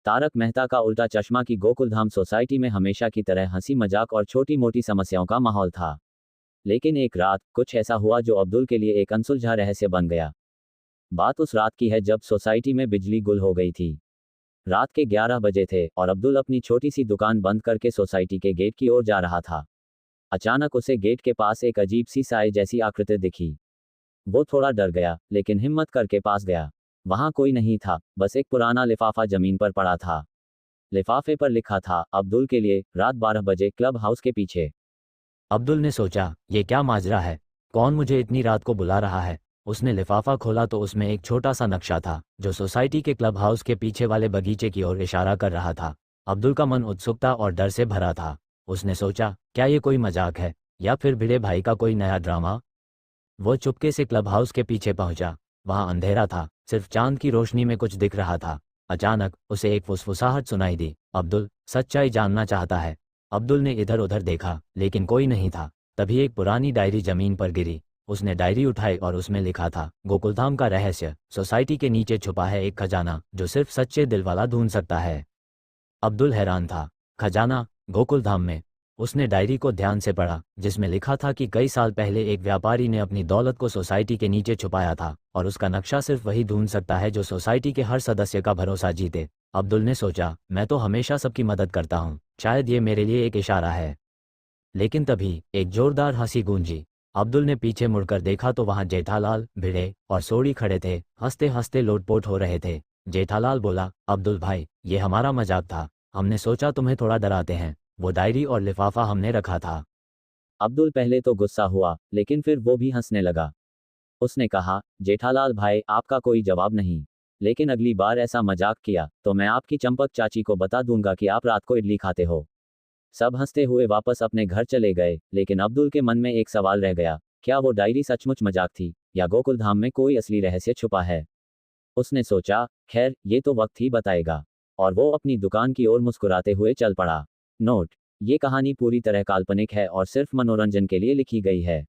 तारक मेहता का उल्टा चश्मा की गोकुलधाम सोसाइटी में हमेशा की तरह हंसी मजाक और छोटी मोटी समस्याओं का माहौल था। लेकिन एक रात कुछ ऐसा हुआ जो अब्दुल के लिए एक अनसुलझा रहस्य बन गया। बात उस रात की है जब सोसाइटी में बिजली गुल हो गई थी। रात के 11 बजे थे और अब्दुल अपनी छोटी सी दुकान बंद करके सोसाइटी के गेट की ओर जा रहा था। अचानक उसे गेट के पास एक अजीब सी साए जैसी आकृति दिखी। वो थोड़ा डर गया, लेकिन हिम्मत करके पास गया। वहां कोई नहीं था, बस एक पुराना लिफाफा जमीन पर पड़ा था। लिफाफे पर लिखा था, अब्दुल के लिए, रात 12 बजे, क्लब हाउस के पीछे। अब्दुल ने सोचा, ये क्या माजरा है? कौन मुझे इतनी रात को बुला रहा है? उसने लिफाफा खोला तो उसमें एक छोटा सा नक्शा था जो सोसाइटी के क्लब हाउस के पीछे वाले बगीचे की ओर इशारा कर रहा था। अब्दुल का मन उत्सुकता और डर से भरा था। उसने सोचा, क्या ये कोई मजाक है या फिर भिड़े भाई का कोई नया ड्रामा? वो चुपके से क्लब हाउस के पीछे पहुंचा। वहां अंधेरा था, सिर्फ चांद की रोशनी में कुछ दिख रहा था। अचानक उसे एक फुसफुसाहट सुनाई दी, अब्दुल सच्चाई जानना चाहता है। अब्दुल ने इधर उधर देखा, लेकिन कोई नहीं था। तभी एक पुरानी डायरी जमीन पर गिरी। उसने डायरी उठाई और उसमें लिखा था, गोकुलधाम का रहस्य, सोसाइटी के नीचे छुपा है एक खजाना जो सिर्फ सच्चे दिल वाला ढूंढ सकता है। अब्दुल हैरान था। खजाना? गोकुलधाम में? उसने डायरी को ध्यान से पढ़ा, जिसमें लिखा था कि कई साल पहले एक व्यापारी ने अपनी दौलत को सोसाइटी के नीचे छुपाया था और उसका नक्शा सिर्फ वही ढूंढ सकता है जो सोसाइटी के हर सदस्य का भरोसा जीते। अब्दुल ने सोचा, मैं तो हमेशा सबकी मदद करता हूँ, शायद ये मेरे लिए एक इशारा है। लेकिन तभी एक जोरदार हंसी गूंजी। अब्दुल ने पीछे मुड़कर देखा तो वहां जेठालाल, भिड़े और सोड़ी खड़े थे, हंसते हंसते लोटपोट हो रहे थे। जेठालाल बोला, अब्दुल भाई, ये हमारा मजाक था। हमने सोचा तुम्हें थोड़ा डराते हैं। वो डायरी और लिफाफा हमने रखा था। अब्दुल पहले तो गुस्सा हुआ, लेकिन फिर वो भी हंसने लगा। उसने कहा, जेठालाल भाई, आपका कोई जवाब नहीं। लेकिन अगली बार ऐसा मजाक किया तो मैं आपकी चंपक चाची को बता दूंगा कि आप रात को इडली खाते हो। सब हंसते हुए वापस अपने घर चले गए, लेकिन अब्दुल के मन में एक सवाल रह गया, क्या वो डायरी सचमुच मजाक थी या गोकुलधाम में कोई असली रहस्य छुपा है? उसने सोचा, खैर, ये तो वक्त ही बताएगा। और वो अपनी दुकान की ओर मुस्कुराते हुए चल पड़ा। नोट: ये कहानी पूरी तरह काल्पनिक है और सिर्फ मनोरंजन के लिए लिखी गई है।